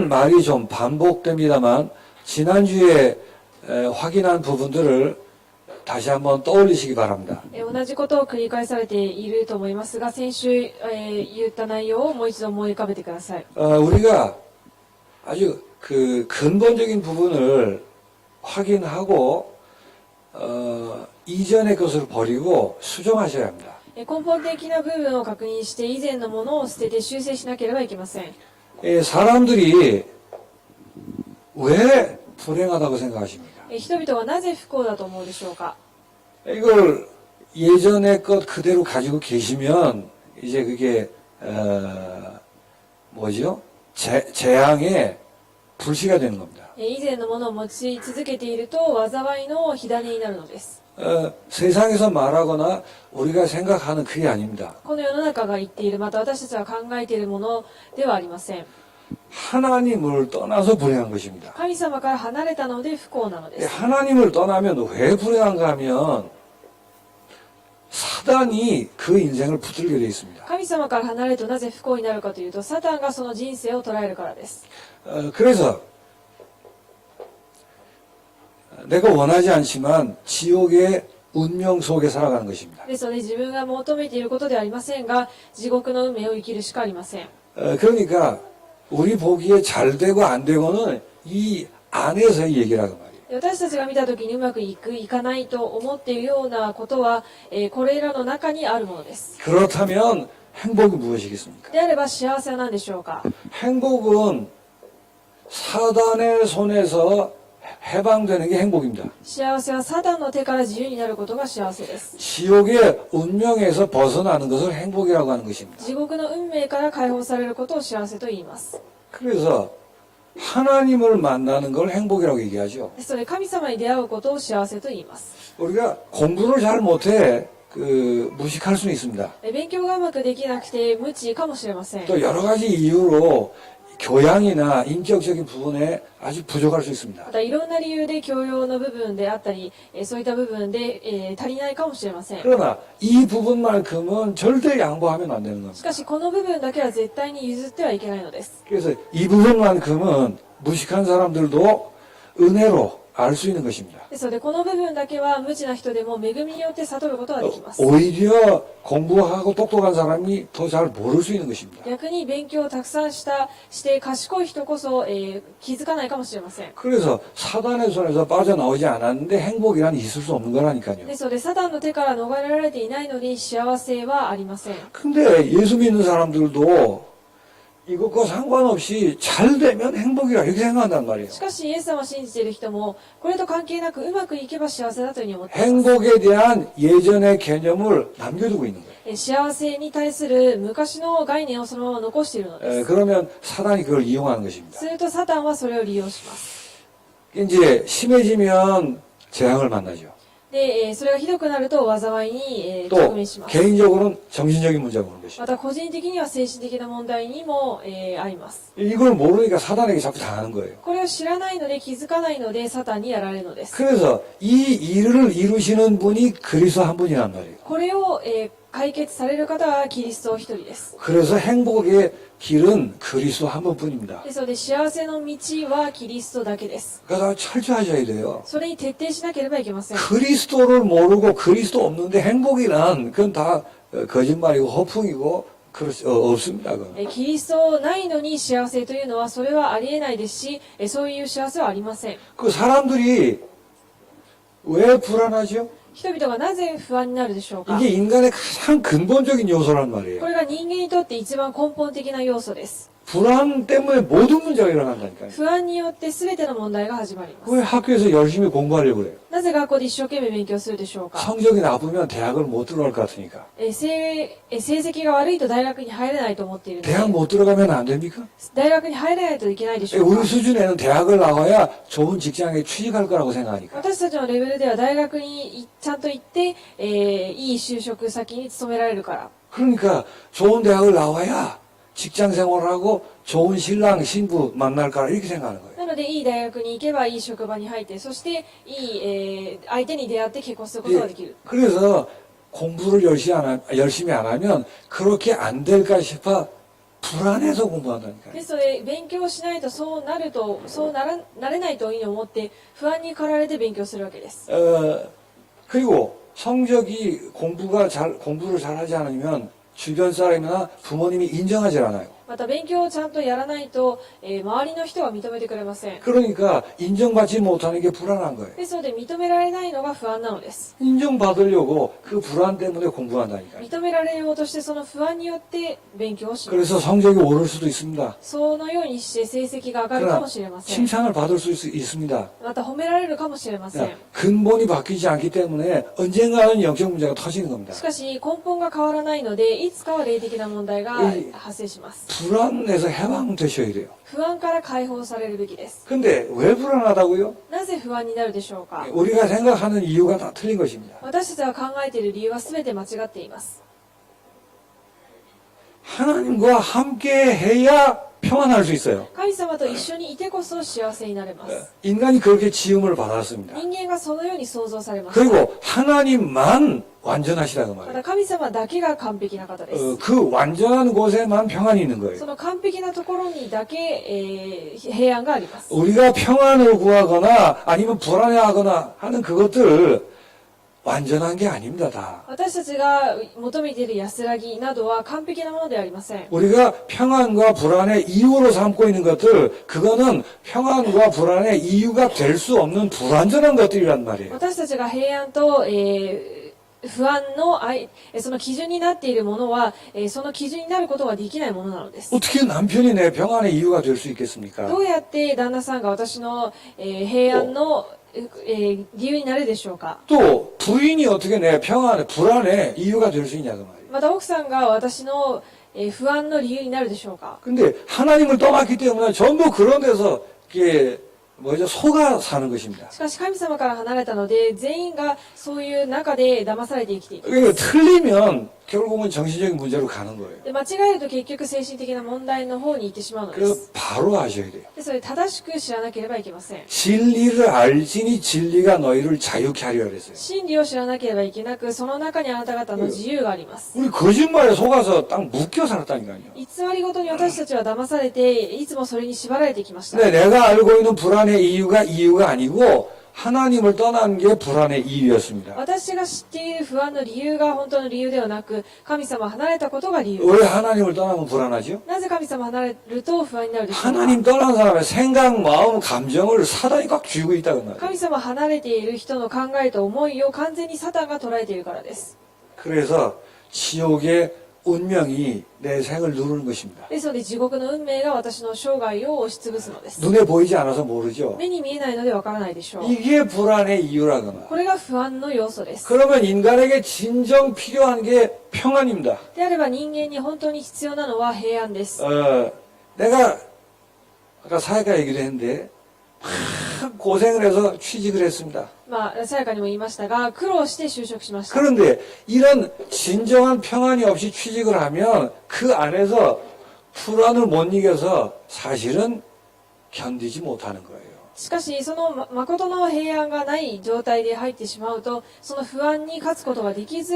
말이 좀 반복됩니다만 지난주에 확인한 부분들을 다시 한번 떠올리시기 바랍니다. 同じことを繰り返されていると思いますが、先週、言った内容をもう一度思い浮かべてください。 우리가 아주 그 근본적인 부분을 확인하고 이전의 것을 버리고 수정하셔야 합니다. 根本的な部分を確認して以前のものを捨てて修正しなければいけません。 사람들이 왜 불행하다고 생각하십니까? 人々はなぜ不幸だと思うでしょうか。 이걸 예전의 것 그대로 가지고 계시면 이제 그게 뭐죠? 재앙의 불씨가 되는 겁니다. 以前のものを持ち続けていると災いの火種になるのです。 세상에서 말하거나 우리가 생각하는 그게 아닙니다. この世の中が言っている、また私たちが考えているものではありません。 하나님을 떠나서 불행한 것입니다. 神様から離れたので不幸なのです。 하나님을 떠나면 왜 불행한가 하면 사단이 그 인생을 붙들게 되어 있습니다. 神様から離れるとなぜ不幸になるかというと、サタンがその人生を捉えるからです。 그래서 내가 원하지 않지만 지옥의 운명 속에 살아가는 것입니다. ですので自分が求めていることではありませんが、地獄の運命を生きるしかありません。 그러니까 우리 보기에 잘 되고 안 되고는 이 안에서의 얘기라고 말이에요. 私たちが見たときにうまくいく、いかないと思っているようなことは、これらの中にあるものです。 그렇다면 행복이 무엇이겠습니까? であれば幸せは何でしょうか。 행복은 사단의 손에서 해방되는 게 행복입니다. 幸せはサタンの手から自由になることが幸せです。 지옥의 운명에서 벗어나는 것을 행복이라고 하는 것입니다. 地獄の運命から解放されることを幸せと言います。 그래서 하나님을 만나는 걸 행복이라고 얘기하죠. ですので神様に出会うことを幸せと言います。 우리가 공부를 잘 못해 무식할 수는 있습니다. 勉強がうまくできなくて無知かもしれません。 또 여러 가지 이유로 교양이나 인격적인 부분에 아주 부족할 수 있습니다. またいろんな理由で教養の部分であったり、そういった部分で、足りないかもしれません。 그러나 이 부분만큼은 절대 양보하면 안 되는 し 겁니다. かしこの部分だけは絶対に譲ってはいけないのです。 그래서 이 부분만큼은 무식한 사람들도 은혜로 알 수 있는 것입니다. ですのでこの部分だけは無知な人でも恵みによって悟ることができます。 오히려 공부하고 똑똑한 사람이 더 잘 모를 수 있는 것입니다. 逆に勉強をたくさんして賢い人こそ、気づかないかもしれません。 그래서 사단의 손에서 빠져나오지 않았는데 행복이란 있을 수 없는 거라니까요. ですのでサタンの手から逃れられていないのに幸せはありません。 근데 예수 믿는 사람들도 이것과 상관없이 잘 되면 행복이라 이렇게 생각한단 말이에요. しかしイエス様を信じている人もこれと関係なくうまくいけば幸せだというふうに思っています。 행복에 대한 예전의 개념을 남겨두고 있는 거예요. 幸せに対する昔の概念をそのまま残しているのです。 그러면 사단이 그걸 이용하는 것입니다. するとサタンはそれを利用します。 이제 심해지면 재앙을 만나죠. で、それがひどくなると災いに、直 또 面します。 개인적으로는 정신적인 문제가 오는 것이죠. また個人的には精神的な問題にも、あります。 이걸 모르니까 사단에게 자꾸 당하는 거예요. これを知らないので気づかないのでサタンにやられるのです。 그래서 이 일을 이루시는 분이 그리스도 한 분이란 말이에요. これを、解決される方はキリスト一人です。 그래서 행복의 길은 그리스도 한 분뿐입니다. ですので幸せの道はキリストだけです。 그러니까 철저하셔야 돼요. それに徹底しなければいけません。 그리스도를 모르고 그리스도 없는데 행복이란 그건 다 거짓말이고 허풍이고 없습니다. 그건. キリストないのに幸せというのはそれはありえないですし、そういう幸せはありません。 그 사람들이 왜 불안하죠? 人々がなぜ不安になるでしょうか。 이게 인간의 가장 근본적인 요소란 こ 말이에요. れが人間にとって一番根本的な要素です。 불안 때문에 모든 문제가 일어난다니까요. 不安によって全ての問題が始まります。 왜 학교에서 열심히 공부하려고 그래요? なぜ学校で一生懸命勉強するでしょうか。 성적이 나쁘면 대학을 못 들어갈 것 같으니까. 成績が悪いと大学に入れないと思っているので、 대학 못 들어가면 안 됩니까? 大学に入れないといけないでしょう 우리 か。 수준에는 대학을 나와야 좋은 직장에 취직할 거라고 생각하니까. 私たちのレベルでは大学にちゃんと行って、いい就職先に勤められるから。 그러니까 좋은 대학을 나와야 직장 생활하고 좋은 신랑, 신부 만날 거라 이렇게 생각하는 거예요. なのでいい大学に行けばいい職場に入って、そしていい、相手に出会って結婚することができる。 그래서 공부를 열심히 안 하면 그렇게 안 될까 싶어 불안해서 공부한다니까요. ですので勉強しないとそうなれないというふうに思って不安に駆られて勉強するわけです。 그리고 성적이 공부를 잘하지 않으면 주변 사람이나 부모님이 인정하지 않아요. また勉強をちゃんとやらないと、周りの人は認めてくれません。 그러니까 인정받지 못하는 게 불안한 거예요. ですので認められないのが不安なのです。 인정받으려고 그 불안 때문에 공부한다니까요. 認められようとしてその不安によって勉強をします。 그래서 성적이 오를 수도 있습니다. そのようにして成績が上がるかもしれません。 칭찬을 받을 수 있습니다. また褒められるかもしれません。 근본이 바뀌지 않기 때문에 언젠가는 영적 문제가 터지는 겁니다. しかし根本が変わらないのでいつかは霊的な問題が発生します。 불안에서 해방되셔야 돼요. 不安から解放されるべきです。 근데 왜 불안하다고요? なぜ不安になるでしょうか。 우리가 생각하는 이유가 다 틀린 것입니다. 私たちは考えている理由は全て間違っています。 하나님과 함께 해야 평안할 수 있어요. 神様と一緒にいてこそ幸せになれます。 인간이 그렇게 지음을 받았습니다. 人間がそのように創造されました。 그리고 하나님만 완전하시다고 ま 말해요. た神様だけが完璧な方です。 그 완전한 곳에만 평안이 있는 そ 거예요. の完璧なところにだけ、平安があります。 우리가 평안을 구하거나 아니면 불안해하거나 하는 그것들 완전한 게 아닙니다. 다. 私たちが求めている安らぎなどは完璧なものではありません。 우리가 평안과 불안의 이유로 삼고 있는 것들, 그거는 평안과 불안의 이유가 될 수 없는 불완전한 것들이란 말이에요. 私たちが平安と、不安のその基準になっているものは、その基準になることができないものなのです。 어떻게 남편이 내 평안의 이유가 될 수 있겠습니까? どうやって旦那さんが私の、平安の、理由になるでしょうか。 또 부인이 어떻게 내 평안의 불안의 이유가 될 수 있냐고 말이에요. また奥さんが私の、不安の理由になるでしょうか。 근데 하나님을 떠났기 때문에 전부 그런 데서 이게 속아 사는 것입니다. しかし神様から離れたので全員がそういう中で騙されて生きていきます。 그러니까 틀리면 결국은 정신적인 문제로 가는 거예요. で間違えると結局精神的な問題の方に行ってしまうので 그래서 す。 바로 아셔야 돼요. でそれ正しく知らなければいけません。 진리를 알지니 진리가 너희를 자유케 하리라 그랬어요. 真理を知らなければいけなくその中にあなた方の自由があります。 우리 거짓말에 속아서 딱 묶여 살았다니까요. 偽りごとに私たちは騙されていつもそれに縛られてきました。 근데 내가 알고 있는 불안의 이유가 아니고 하나님을 떠난 게 불안의 이유였습니다. 私が知っている不安の理由が本当の理由ではなく神様を離れたことが理由。 왜 하나님을 떠나면 불안하죠? なぜ神様を離れると不安になるでしょうか。 하나님 떠난 사람의 생각, 마음, 감정을 사단이 꽉 쥐고 있다고 말이에요. 神様を離れている人の考えと思いを完全にサタンが捉えているからです。 그래서 지옥의 운명이 내 생을 누르는 것입니다. ですので地獄の運命が私の生涯を押しつぶすのです。 눈에 보이지 않아서 모르죠. 目に見えないのでわからないでしょう。 이게 불안의 이유라거나. これが不安の要素です。 그러면 인간에게 진정 필요한 게 평안입니다. であれば人間に本当に必要なのは平安です。 내가 아까 사회가 얘기도 했는데 막 고생을 해서 취직을 했습니다. まあ、さやかにも言いましたが、苦労して就職しました。 그런데 이런 진정한 평안이 없이 취직을 하면 그 안에서 불안을 못 이겨서 사실은 견디지 못하는 거예요. しかし、その誠の平安がない状態で入ってしまうと、その不安に勝つことができず、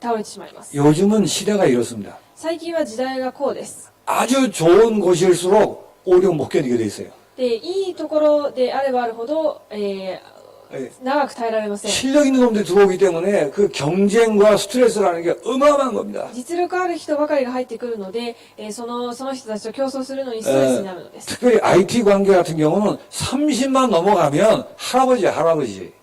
倒れてしまいます。 요즘은 시대가 이렇습니다. 最近は時代がこうです。 아주 좋은 곳일수록 오히려 못 견디게 돼 있어요. で、いいところであればあるほど、長く耐えられません。 실력 있는 놈들이 들어오기 때문에 그 경쟁과 스트레스라는 게 어마어마한 겁니다. 実力ある人ばかりが入ってくるので、その人たちと競争するのにストレスになるのです。 특별히 IT 관계 같은 경우는 30만 넘어가면 할아버지야 할아버지.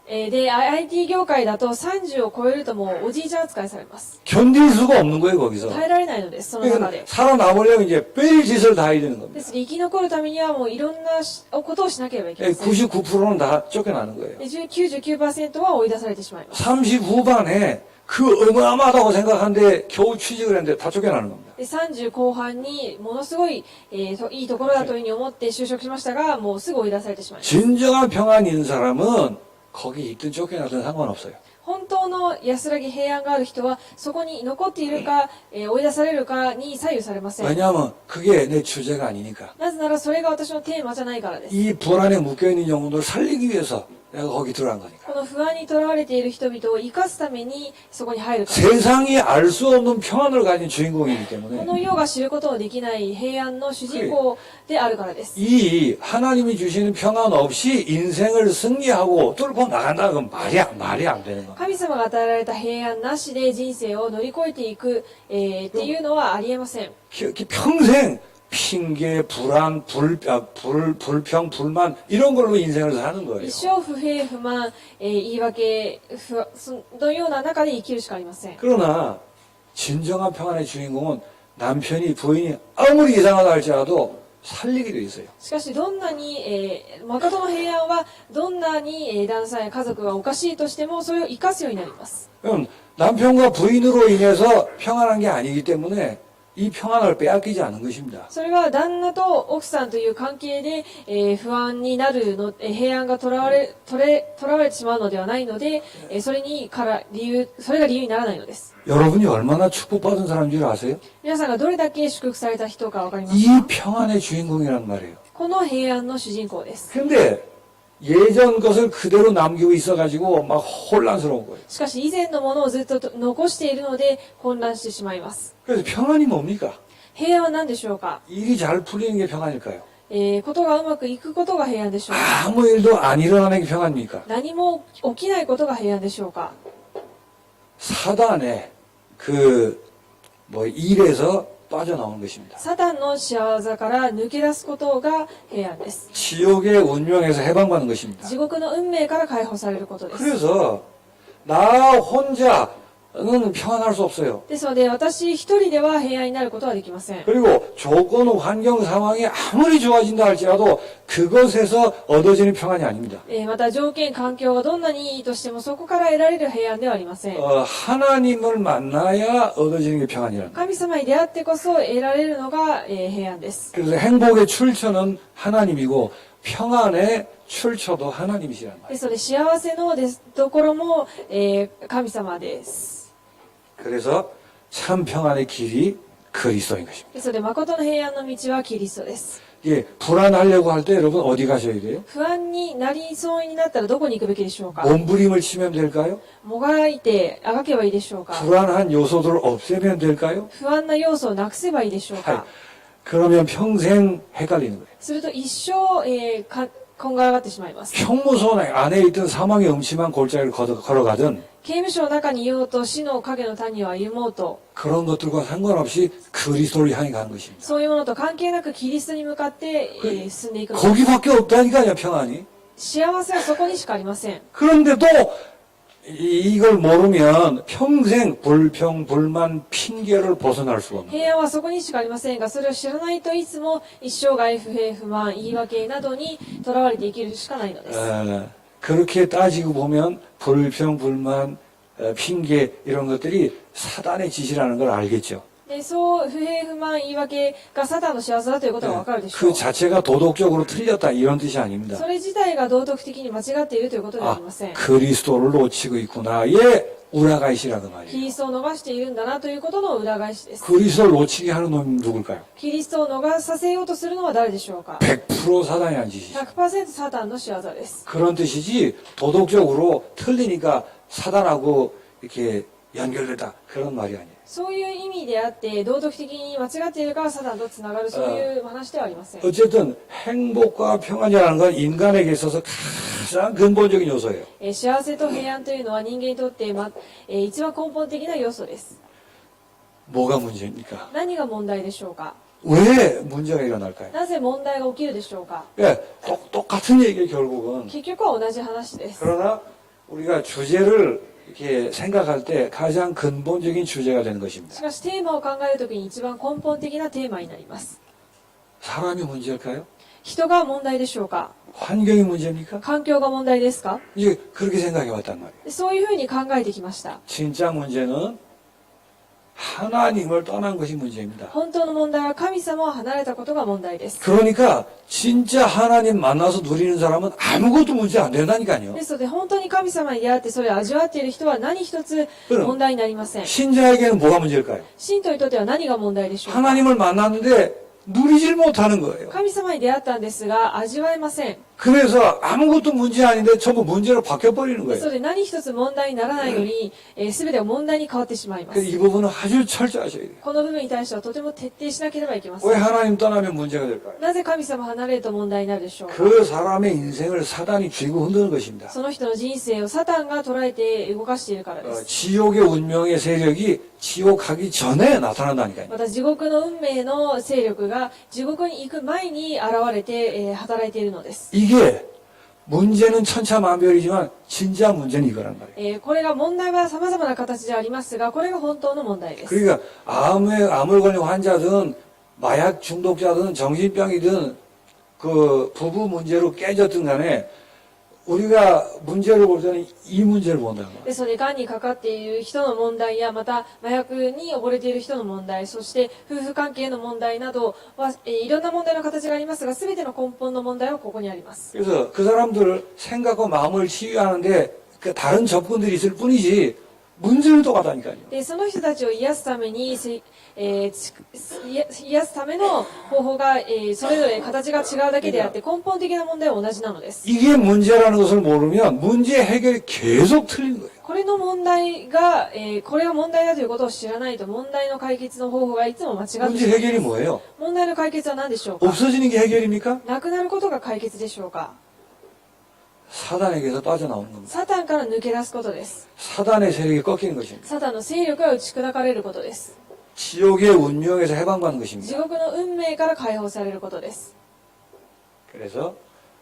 で、IT 業界だと30を超えるともうおじいちゃん扱いされます。 견딜 수가 없는 거예요 거기서. 耐えられないのです、その中 그러니까 で。 살아남으려면 이제 뺄 짓을 다 해야 되는 で 겁니다. す生き残るためにはもういろんなことをしなければいけません。 99%는 다 쫓겨나는 거예요. で99% は追い出されてしまいます。 30 후반에 그 어마어마하다고 생각하는데 겨우 취직을 했는데 다 쫓겨나는 겁니다. で30後半にものすごい、いいところだというふうに思って就職しましたが、もうすぐ追い出されてしまいます。 진정한 평안이 있는 사람은 거기 있든 쫓겨나든 상관없어요. 本当の安らぎ平安がある人はそこに残っているか、追い出されるかに左右されません。 왜냐하면 그게 내 주제가 아니니까. なぜならそれが私のテーマじゃないからです。 이 불안에 묶여있는 영혼들을 살리기 위해서 내가 거기 들어간 거니까. この不安にとらわれている人々を生かすためにそこに入るからです。 세상이 알 수 없는 평안을 가진 주인공이기 こ 때문에 の世が知ることのできない平安の主人公であるからです。 이 하나님이 주시는 평안 없이 인생을 승리하고 뚫고 나간다 그건 말이 안 되는 거야. 神様が与えられた平安なしで人生を乗り越えていく、っていうのはありえません。 평생 핑계, 불안, 불평, 불만 이런 걸로 인생을 사는 거예요. 一生不平不満、言い訳そのような中で生きるしかありません。 그러나 진정한 평안의 주인공은 남편이 부인이 아무리 이상하다 할지라도 살리게 돼 있어요. しかしどんなに、誠の平安はどんなに、旦那さんや家族がおかしいとしてもそれを生かすようになります。 그럼 남편과 부인으로 인해서 평안한 게 아니기 때문에 이 평안을 빼앗기지 않는 것입니다. それは旦那と奥さんという関係で、不安になるの、平安がとらわれてしまうのではないので、それが理由にならないのです。 여러분이 얼마나 축복받은 사람인 줄 아세요? 皆さんがどれだけ祝福された人かわかります 이 か？ 평안의 주인공이란 말이에요. この平安の主人公です。 근데 예전 것을 그대로 남기고 있어가지고 막 혼란스러운 거예요. しかし以前のものをずっと残しているので混乱してしまいます。 그래서 평안이 뭡니까? 平安は何でしょうか？ 일이 잘 풀리는 게 평안일까요? ことがうまくいくことが平安でしょうか？ 아무 일도 안 일어나는 게 평안입니까? 何も起きないことが平安でしょうか？ 사단의 일에서 빠져나오는 것입니다. サタンの仕業から抜け出すことが平安です。 지옥의 운명에서 해방받는 것입니다. 地獄の運命から解放されることです。 그래서 나 혼자는 평안할 수 없어요. ですので私一人では平安になることはできません。 그리고 조건, 환경, 상황이 아무리 좋아진다 할지라도 그것에서 얻어지는 평안이 아닙니다. また条件環境がどんなにいいとしてもそこから得られる平安ではありません。 하나님을 만나야 얻어지는 게 평안이라는 거예요. 神様に出会ってこそ得られるのが、平安です。 그래서 행복의 출처는 하나님이고 평안의 출처도 하나님이시란 말이에요. ですので幸せのところも、神様です。 그래서 참 평안의 길이 그리스도인 것입니다. ですので誠の平安の道はキリストです。 예, 불안하려고 할 때 여러분 어디 가셔야 돼요? 不安になりそうになったらどこに行くべきでしょうか？ 몸부림을 치면 될까요? もがいてあがけばいいでしょうか？ 불안한 요소들을 없애면 될까요? 不安な要素をなくせばいいでしょう 하, か？ 그러면 평생 헷갈리는 거예요. すると一生、こんがらがってしまいます。 형무소 안에 있던 사망의 음침한 골짜기를 걸어가든 刑務所の中にいようと死の影の谷を歩もうと 그런 것들과 상관없이 그리스도를 향해 가는 것입니다. そういうものと関係なくキリストに向かって、進んでいくのです。 거기밖에 없다니까요, 평안이. 幸せはそこにしかありません。 그런데도 이걸 모르면 평생 불평, 불만, 핑계를 벗어날 수가 없는 거예요. 平安はそこにしかありませんが、それを知らないといつも一生涯不平不満言い訳などにとらわれて生きるしかないのです。 그렇게 따지고 보면 불평, 불만, 핑계 이런 것들이 사단의 짓이라는 걸 알겠죠. でそう不平不満言い訳がサタンの仕業だということがわかるでしょ 그 う。 자체가 도덕적으로 틀렸다 이런 뜻이 아닙니다. それ自体が道徳的に間違っているということではありません。 그리스도를 놓치고 있구나의 우라가이시라는 キ 말이에요. リストを逃しているんだなということの裏返しです。 그리스도를 놓치게 하는 놈이 누굴까요? キリストを逃させようとするのは誰でしょうか？ 100% 사단이 한 짓이죠. 100% サタンの仕業です。 그런 뜻이지 도덕적으로 틀리니까 사단하고 이렇게 연결되다 그런 말이 아니에요. そういう意味であって道徳的に間違っているからサタンとつながるそういう話ではありません。 어쨌든 행복과 평안이라는 건 인간에게 있어서 가장 근본적인 요소예요. 幸せと平安というのは人間にとって、一番根本的な要素です。 뭐가 문제입니까? 何が問題でしょうか？ 왜 문제가 일어날까요? なぜ問題が起きるでしょうか？ 예, 똑같은 얘기예요 결국은. 結局は同じ話です。 그러나 우리가 주제를 이렇게 생각할 때 가장 근본적인 주제가 되는 し 것입니다. かしテーマを考えるときに一番根本的なテーマになります。 사람이 문제일까요? 人が問題でしょうか？ 환경이 문제입니까? 環境が問題ですか？ 이제 그렇게 생각해 왔단 말이에요. そういうふうに考えてきました。 진짜 문제는 하나님을 떠난 것이 문제입니다. 本当の問題は神様を離れたことが問題です。 그러니까 진짜 하나님 만나서 누리는 사람은 아무것도 문제 안 된다니까요. ですので本当に神様に出会ってそれを味わっている人は何一つ問題になりません。 신자에게는 뭐가 문제일까요? 信徒にとっては何が問題でしょうか？ 하나님을 만났는데 누리질 못하는 거예요. 神様に出会ったんですが味わえません。 그래서 아무것도 문제 아닌데 전부 문제로 바뀌어버리는 です 거예요. ので何一つ問題にならないのに、全てが問題に変わってしまいま 그래서 す。 이 부분은 아주 철저하셔야 돼요. この部分に対してはとても徹底しなければいけませ 왜 ん。 하나님 떠나면 문제가 될까요? なぜ神様離れると問題になるでしょうか。 그 사람의 인생을 사단이 쥐고 흔드는 것입니다. その人の人生をサタンが捉えて動かしているからです。 지옥의 운명의 세력이 지옥 가기 전에 나타난다니까요. また地獄の運命の勢力が地獄に行く前に現れて、働いているのです。 이게 문제는 천차만별이지만 진짜 문제는 이거란 말이에요. これが問題は様々な形でありますが、これが本当の問題です。 그러니까 암을 걸린 환자든 마약 중독자든 정신병이든 그 부부 문제로 깨졌든 간에 우리가 문제를 볼 때는 이 문제를 본다는 거예요. ですので、癌にかかっている人の問題や、また麻薬に溺れている人の問題、そして夫婦関係の問題などは、いろんな問題の形がありますが、全ての根本の問題はここにあります。 그래서 그 사람들 생각과 마음을 치유하는데 그 다른 접근들이 있을 뿐이지 문제는 똑같다니까요. で、その人たちを癒すために、癒すための方法が、それぞれ形が違うだけであって、根本的な問題は同じなのです。 이게 문제라는 것을 모르면 문제 해결이 계속 틀리는 거예요. これの問題が、これが問題だということを知らないと、問題の解決の方法がいつも間違ってしまい 문제 ます。 해결이 뭐예요? 問題の解決は何でしょうか。 없어지는 게 해결입니까? なくなることが解決でしょうか。 사단에게서 빠져나오는 겁니다. サタンから抜け出すことです。 사단의 세력이 꺾이는 것입니다. サタンの勢力が打ち砕かれることです。 지옥의 운명에서 해방받는 地 것입니다. 獄の運命から解放されることです。 그래서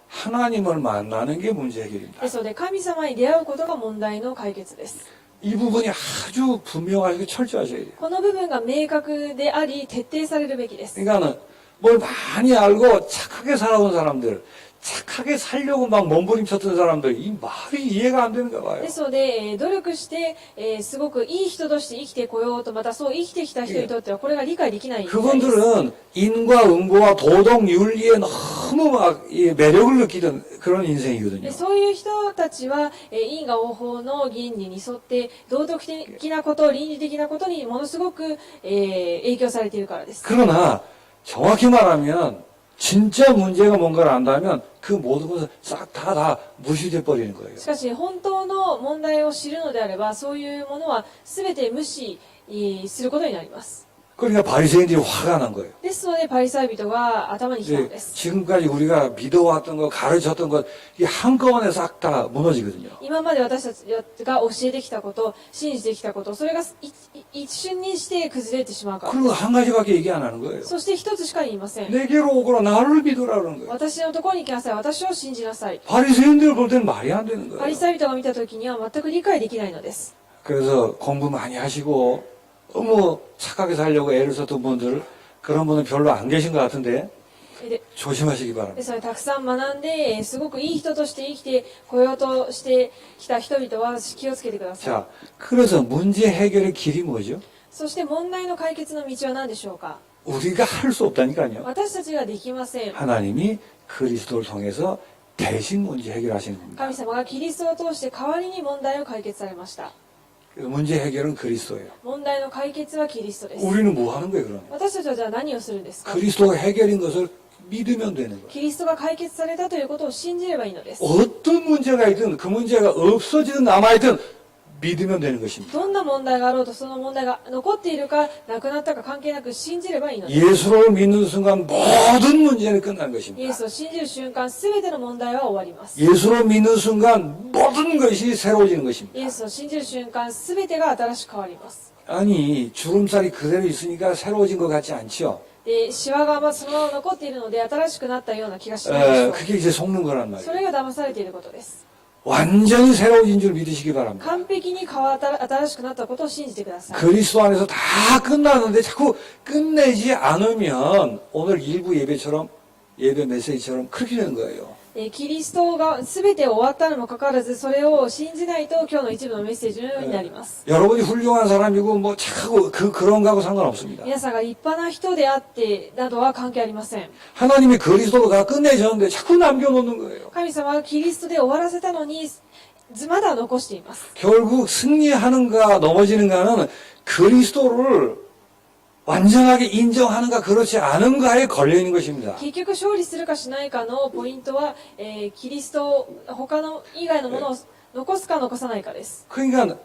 하나님을 만나는 게 문제 해결입니다. ですので、神様に出会うことが問題の解決です。 이 부분이 아주 분명하게 철저하셔야 돼요. この部分が明確であり、徹底されるべきです。 그러니까는 뭘 많이 알고 착하게 살아온 사람들, 착하게 살려고 막 몸부림쳤던 사람들, 이 말이 이해가 안 되는가 봐요. ですので、努力して、すごくいい人として生きてこようと、またそう生きてきた人にとってはこれが理解できないみたいです。 그분들은 인과 응보와 도덕 윤리에 너무 막 이 매력을 느끼던 그런 인생이거든요. でそういう人たちは、因果応報の原理に沿って道徳的なこと、倫理的なことにものすごく、影響されているからです。 그러나 정확히 말하면 진짜 문제가 뭔가를 안다면 그 모든 것은 싹 다 무시돼 버리는 거예요. しかし本当の問題を知るのであれば、そういうものは全て無視することになります。 그러니까 바리새인들이 화가 난 거예요. ですのでパリサイ人が頭にきたの 이제 です。 지금까지 우리가 믿어왔던 것, 가르쳤던 것, 이게 한꺼번에 싹 다 무너지거든요. 今まで私たちが教えてきたこと、信じてきたこと、それが一瞬にして崩れてしまうから。 그리고 한 가지밖에 얘기 안 하는 거예요. そして一つしか言いません。 내게로 오거라 나를 믿으라 그러는 거예요. 私のところに来なさい。私を信じなさい。 바리새인들 볼 때는 말이 안 되는 パ 거예요. リサイ人が見たときには全く理解できないのです。 그래서 공부 많이 하시고 너무 착하게 살려고 애를 썼던 분들 그런 분은 별로 안 계신 것 같은데 で 조심하시기 で 바랍니다. それたくさん学んで、すごくいい人として生きてこようとしてきた人々は気をつけてください。 자, 그래서 문제 해결의 길이 뭐죠? そして問題の解決の道は何でしょうか。 우리가 할 수 없다니까요. 私たちができません。 하나님이 그리스도를 통해서 대신 문제 해결하시는 겁니다. 神様がキリストを通して代わりに問題を解決されました。 그래서 문제 해결은 그리스도예요. 問題の解決はキリストです。 우리는 뭐 하는 거예요, 그러면? 私たちはじゃあ何をするんですか。 그리스도가 해결인 것을 믿으면 되는 거예요. キリストが解決されたということを信じればいいのです。 어떤 문제가 있든 그 문제가 없어지든 남아있든 믿으면 되는 것입니다. どんな問題があろうとその問題が残っているかなくなったか関係なく信じればいいのです。 예수를 믿는 순간 모든 문제는 끝난 イエ 것입니다. スを信じる瞬間、すべての問題は終わります。 예수를 믿는 순간 모든 것이 새로워지는 것입니다. イエスを信じる瞬間、すべてが新しく変わります。 아니 주름살이 그대로 있으니까 새로워진 것 같지 않죠? で、シワがそのまま残っているので新しくなったような気がしないでしょう。 그게 이제 속는 거란 そ 말이에요. れが騙されていることです。 완전히 새로워진 줄 믿으시기 바랍니다. 完璧に新しくなったことを信じてください。 그리스도 안에서 다 끝나는데 자꾸 끝내지 않으면 오늘 일부 예배처럼 예배 메시지처럼 그렇게 되는 거예요. キリストが全て終わったにもかかわらず、それを信じないと今日の一部のメッセージのようになります。 여러분이 훌륭한 사람이고 뭐 착하고 그런 거하고 상관없습니다. 皆さんが立派な人であってなどは関係ありません。 하나님이 그리스도로 다 끝내셨는데 자꾸 남겨놓는 거예요. 神様はキリストで終わらせたのに、まだ残しています。 결국 승리하는가 넘어지는가는 그리스도를 완전하게 인정하는가 그렇지 않은가에 걸려 있는 것입니다. 結局勝利するかしないかのポイントは、キリスト他の以外のものを残すか残さないかです。 그러니까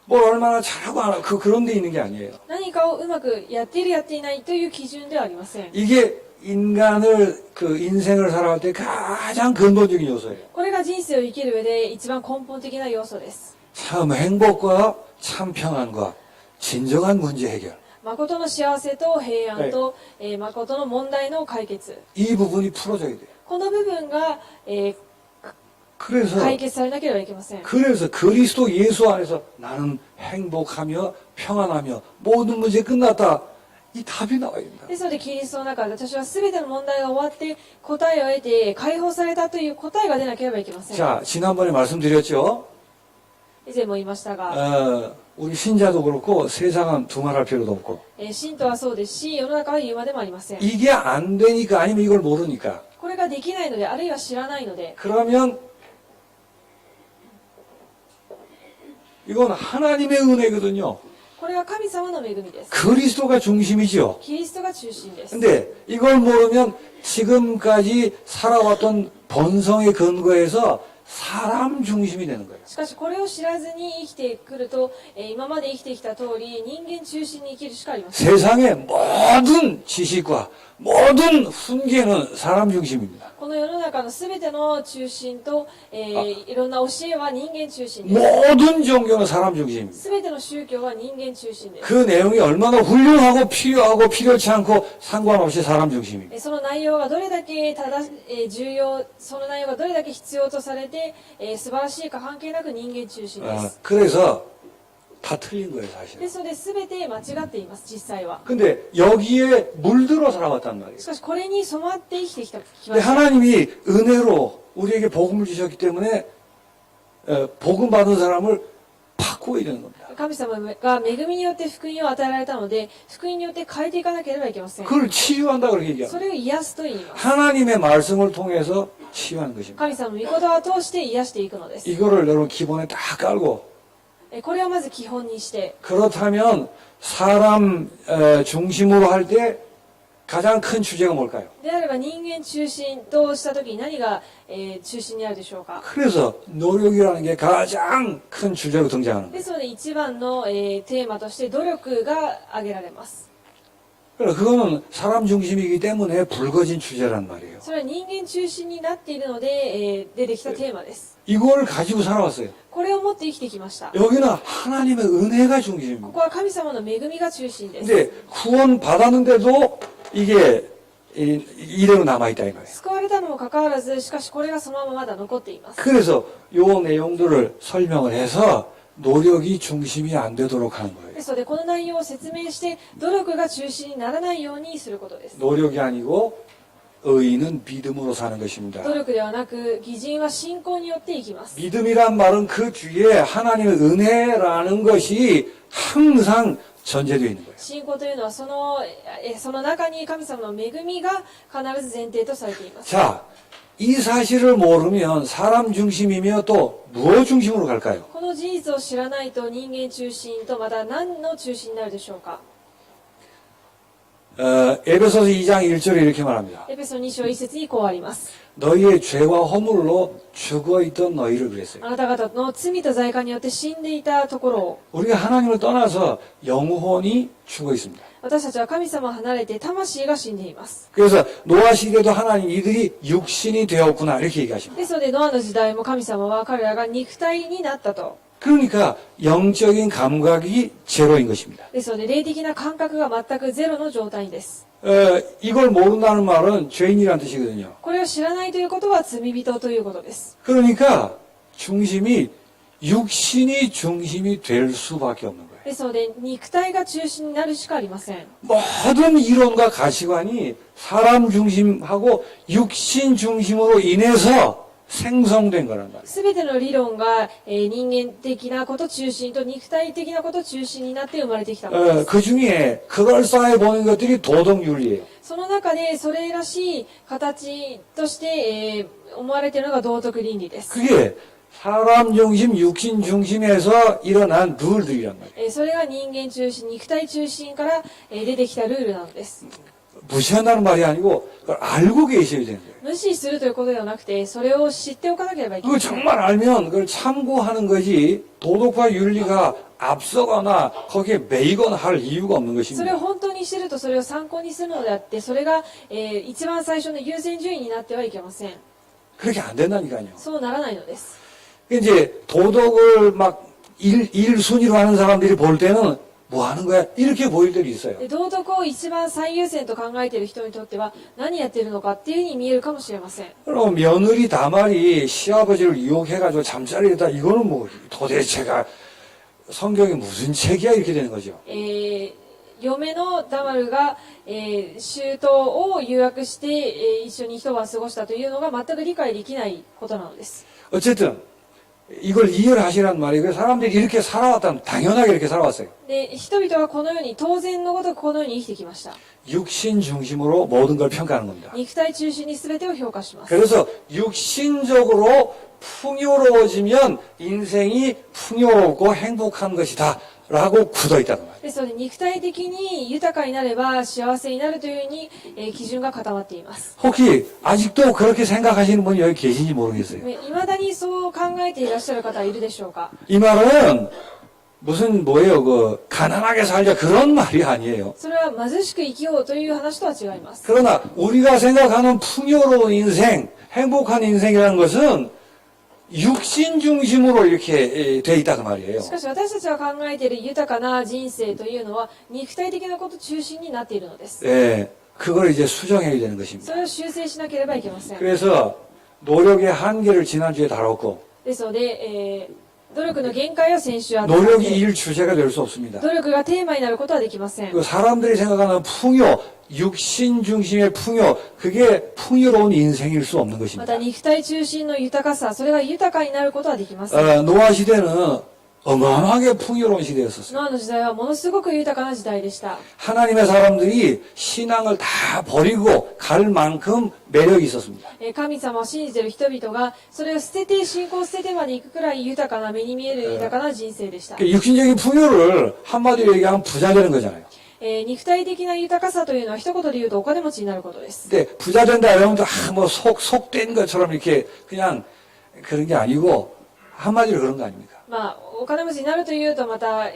뭘 얼마나 잘하고 안 하고 그런 데 있는 게 아니에요. 何かをうまくやっているやっていないという基準ではありません。 이게 인간을 그 인생을 살아갈 때 가장 근본적인 요소예요. これが人生を生きる上で一番根本的な要素です。 참 행복과 참 평안과 진정한 문제 해결. 誠の幸せと平安と、誠の問題の解決。 이 부분이 풀어져야 돼요. この部分が、 그래서 解決されなければいけません。 그래서 그리스도 예수 안에서 나는 행복하며 평안하며 모든 문제 끝났다. 이 답이 나와야 된다. ですので、キリストの中で私は全ての問題が終わって答えを得て解放されたという答えが出なければいけません。 자, 지난번에 말씀드렸죠. 以前も言いましたが、 우리 신자도 그렇고 세상은 두말할 필요도 없고 信徒はそうですし、世の中は言うまでもありません。 이게 안 되니까 아니면 이걸 모르니까 これができないので、あるいは知らないので、 그러면 이건 하나님의 은혜거든요. これは神様の恵みです。 그리스도가 중심이죠. キリストが中心です。 근데 이걸 모르면 지금까지 살아왔던 본성의 근거에서 사람 중심이 되는 거예요. しかしこれを知らずに生きてくると、今まで生きてきた通り人間中心に生きるしかありません。 세상의 모든 지식과 모든 훈계는 사람 중심입니다. この世の中のすべての中心と、いろんな教えは人間中心です。 모든 종교는 사람 중심입니다. すべての宗教は人間中心です。 그 내용이 얼마나 훌륭하고 필요하고 필요치 않고 상관없이 사람 중심입니다. その内容がどれだけ重要、その内容がどれだけ必要とされて、素晴らしいか関係なく人間中心です。 그래서 다 틀린 거예요, で 사실은. すので全て間違っています、実際は。 근데 여기에 물들어 살아왔단 말이에요. しかしこれに染まって生きてきま 근데 した。 하나님이 은혜로 우리에게 복음을 주셨기 때문에 복음 받은 사람을 바꾸어야 되는 겁니다. 神様が恵みによって福音を与えられたので、福音によって変えていかなければいけません。 그걸 치유한다 그렇게 そ 얘기합니다. れを癒すと言います。 하나님의 말씀을 통해서 치유하는 것입니다. 神様の御言葉を通して癒していくのです。 이거를 여러분 기본에 딱 깔고 これをまず基本にして、 그렇다면 사람 중심으로 할 때 가장 큰 주제가 뭘까요? であれば人間中心としたときに何が、中心にあるでしょうか。 그래서 노력이라는 게 가장 큰 주제로 등장하는 で 거예요. すので一番の、テーマとして努力が挙げられます。 그러니까 그거는 사람 중심이기 때문에 불거진 주제란 말이에요. それは人間中心になっているので、出てきたテーマです。 이걸 가지고 살아왔어요. これを持って生きてきました。 여기는 하나님의 은혜가 こ 중심입니다. こは神様の恵みが中心です。 근데 구원 받았는데도 이게 이대로 남아있다 이 말이에요. 救われたのもかかわらず、しかしこれがそのまままだ残っています。 그래서 요 내용들을 설명을 해서 노력이 중심이 안 되도록 하는 거예요. ですので、この内容を説明して、努力が中心にならないようにすることです。 노력이 아니고 의인은 믿음으로 사는 것입니다. 努力ではなく、義人は信仰によって生きます。 믿음이란 말은 그 뒤에 하나님의 은혜라는 것이 항상 전제되어 있는 거예요. 信仰というのはその中に神様の恵みが必ず前提とされています。 자, 이 사실을 모르면 사람 중심이며 또 무엇 중심으로 갈까요? この事実を知らないと人間中心とまた何の中心になるでしょうか。 에베소서 2장 1절에 이렇게 말합니다. エペソ2章1節にこうあります。 너희의 죄와 허물로 죽어있던 너희를 그랬어요. あなた方の罪と罪過によって死んでいたところを、 우리가 하나님을 떠나서 영혼이 죽어 있습니다. 私たちは神様を離れて魂が死んでいます。 그래서 노아 시대도 하나님 이들이 육신이 되었구나 이렇게 얘기하십니다. ですのでノアの時代も神様は彼らが肉体になったと。 그러니까 영적인 감각이 제로인 것입니다. ですので霊的な感覚が全くゼロの状態です。 이걸 모른다는 말은 죄인이란 뜻이거든요. これを知らないということは罪人ということです。 그러니까 중심이 육신이 중심이 될 수밖에 없는 거예요. ですので肉体が中心になるしかありません。 모든 이론과 가치관이 사람 중심하고 육신 중심으로 인해서 생성된 거란 말이에요. すべての理論が、人間的なこと中心と肉体的なこと中心になって生まれてきたものです。 그 중에 그럴싸해 보이는 것들이 도덕윤리예요. その中でそれらしい形として、思われているのが道徳倫理です。 그게 사람 중심, 육신 중심에서 일어난 룰들이란 말이에요. それが人間中心、肉体中心から、出てきたルールなのです。 무시한다는 말이 아니고 그걸 알고 계셔야 되는 거예요. 無視するということではなくて、それを知っておかなければいけま 그걸 せん。 정말 알면 그걸 참고하는 거지 도덕과 윤리가 앞서거나 거기에 매이거나 할 이유가 없는 それを 것입니다. 本当に知るとそれを参考にするのであって、それが、一番最初の優先順位になってはいけません。 그렇게 안 된다니까요. そうならないのです。 이제 도덕을 막 일 순위로 하는 사람들이 볼 때는 뭐 하는 거야? 이렇게 보일 때도 있어요. で道徳を一番最優先と考えている人にとっては何やってるのかっていうふうに見えるかもしれません。 그럼 며느리 다말이 시아버지를 유혹해가지고 잠자리에다 이거는 뭐 도대체가 성경에 무슨 책이야 이렇게 되는 거죠. 嫁のダマルが、舅を誘惑して、一緒に一晩過ごしたというのが全く理解できないことなのです。 어쨌든 이걸 이해하시란 말이에요. 사람들이 이렇게 살아왔다면 당연하게 이렇게 살아왔어요. で、人々はこのように当然のごとくこのように生きてきました。 육신 중심으로 모든 걸 평가하는 겁니다. 肉体中心に全てを評価します。 그래서 육신적으로 풍요로워지면 인생이 풍요롭고 행복한 것이다 라고 굳어있다는 말이에요. ですので肉体的に豊かになれば幸せになるというふうに、基準が固まっています。 혹시 아직도 그렇게 생각하시는 분이 여기 계신지 모르겠어요. いまだにそう考えていらっしゃる方はいるでしょうか。 이 말은 무슨 뭐예요? 그 가난하게 살자 그런 말이 아니에요. それは貧しく生きようという話とは違います。 그러나 우리가 생각하는 풍요로운 인생, 행복한 인생이라는 것은 육신 중심으로 이렇게 돼 있다 그 말이에요. しかし私たちが考えている豊かな人生というのは肉体的なこと中心になっているのです。 예, 그걸 이제 수정해야 되는 것입니다. それを修正しなければいけません。 그래서 노력의 한계를 지난주에 다뤘고 ですので、努力の限界を先週あった 노력이 일 주제가 될 수 없습니다. 努力がテーマになることはできません。 그 사람들이 생각하는 풍요, 육신 중심의 풍요, 그게 풍요로운 인생일 수 없는 ま 것입니다. た肉体中心の豊かさ、それが豊かになることはできません。 노아 시대는 어마어마하게 풍요로운 시대였었어요. ノアの時代はものすごく豊かな時代でした。 하나님의 사람들이 신앙을 다 버리고 갈 만큼 매력이 있었습니다. 神様を信じている人々がそれを捨てて信仰を捨ててまで行くくらい豊かな目に見える豊かな人生でした。 육신적인 풍요를 한마디로 얘기하면 부자 되는 거잖아요. 肉体的な豊かさというのは一言で言うとお金持ちになることです。 근데 부자 된다 이러면 뭐 속된 것처럼 이렇게 그냥 그런 게 아니고 한마디로 그런 거 아닙니까? まあ、お金持ちになるというとまた、考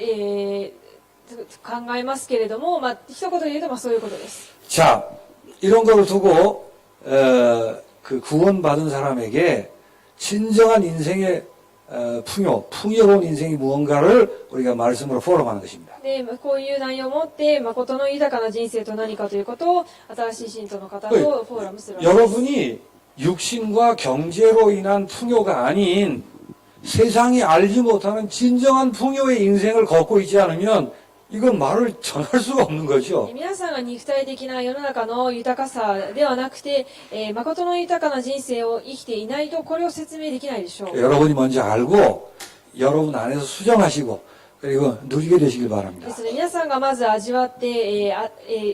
えますけれども、まあ、一言で言うとまあそういうことです。 자, 이런 거를 두고 그 구원받은 사람에게 진정한 인생의 풍요로운 인생이 무언가를 우리가 말씀으로 포럼하는 것입니다. で、こういう内容を持って誠の豊かな人生と何かということを新しい信徒の方とフォーラムするわけです。 여러분이 육신과 경제로 인한 풍요가 아닌 세상이 알지 못하는 진정한 풍요의 인생을 걷고 있지 않으면 이건 말을 전할 수가 없는 거죠. 皆さんが肉体的な世の中の豊かさではなくて、誠の豊かな人生を生きていないとこれを説明できないでしょう。 여러분이 먼저 알고 여러분 안에서 수정하시고 그리고 누리게 되시길 で 바랍니다. すね、皆さんがまず味わって、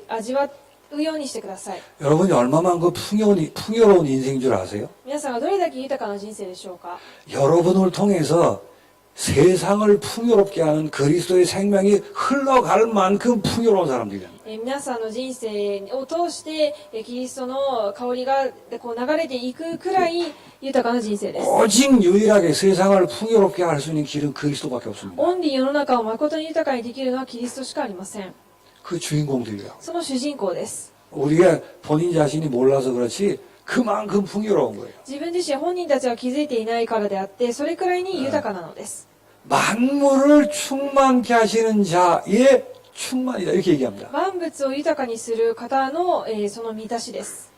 味わうようにしてください。 여러분이 얼마만 그 풍요로운 인생인 줄 아세요? 皆さんがどれだけ豊かな人生でしょうか。 여러분을 통해서 세상을 풍요롭게 하는 그리스도의 생명이 흘러갈 만큼 풍요로운 사람들이에요. 皆さんの人生を通して、キリストの香りがこう流れていくくらい豊かな人生です。 오직 유일하게 세상을 풍요롭게 할 수 있는 길은 그리스도밖에 없습니다. オンリー世の中を誠に豊かにできるのはキリストしかありません。 그 주인공들이에요. その主人公です。 우리가 본인 자신이 몰라서 그렇지 그만큼 풍요로운 거예요. 自分自身本人たちは気づいていないからであって、それくらいに豊かなのです。 만물을 충만케 하시는 자의 충만이다 이렇게 얘기합니다. 万物を豊かにする方の、その満たしです。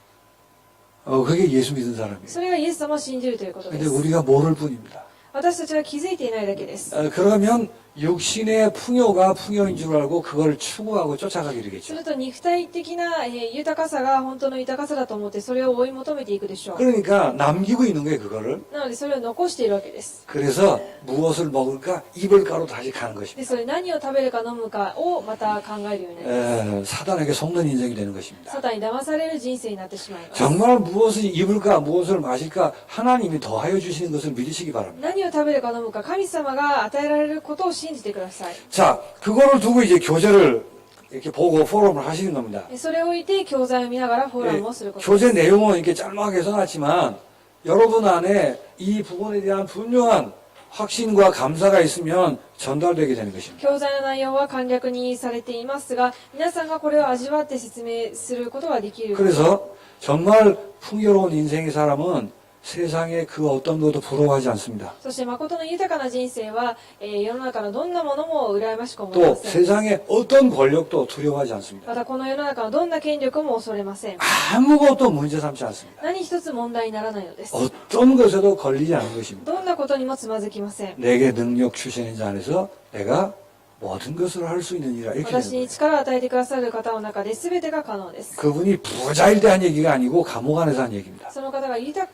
그게 예수 믿은 사람이에요. それがイエス様を信じるということで 근데 す。 우리가 모를 뿐입니다. 私たちは気づいていないだけです。 그러면 육신의 풍요가 풍요인 줄 알고 그걸 추구하고 쫓아가게 す 되겠죠. ると肉体的な、豊かさが本当の豊かさだと思ってそれを追い求めていくでしょう。 그러니까 남기고 있는 거예요, 그거를. なのでそれを残しているわけです。 그래서 무엇을 먹을까 입을가로 다시 가는 で 것입니다. それ何を食べるか飲むかをまた考えるようになります。 사단에게 속는 인생이 되는 것입니다. サタンに騙される人生になってしまいます。 정말 무엇을 입을까 무엇을 마실까 하나님이 더하여 주시는 것을 믿으시기 바랍니다. 何を食べるか飲むか神様が与えられることを信じてください。 자, 그거를 두고 이제 교재를 이렇게 보고 포럼을 하시는 겁니다. それを置いて教材を見ながらフォーラムをすることです。 교재 내용은 이렇게 짤막하게 써놨지만 여러분 안에 이 부분에 대한 분명한 확신과 감사가 있으면 전달되게 되는 것입니다. 教材の内容は簡略にされていますが、皆さんがこれを味わって説明することができる。 그래서 정말 풍요로운 인생의 사람은 세상에 그 어떤 것도 부러워하지 않습니다. そして誠の豊かな人生は、世の中のどんなものも羨ましく思い 또 ません。 세상의 어떤 권력도 두려워하지 않습니다. またこの世の中のどんな権力も恐れません。 아무것도 문제 삼지 않습니다. 何一つ問題にならないのです。 어떤 것에도 걸리지 않는 것입니다. どんなことにもつまずきません。 내게 능력 주시는 자 안에서 내가 모든 것을 할 수 있느니라 이렇게 되는 私 거예요. に力を与えてくださる方の中で全てが可能です。 그분이 부자일 때 한 얘기가 아니고 감옥 안에서 한 얘기입니다. その方が豊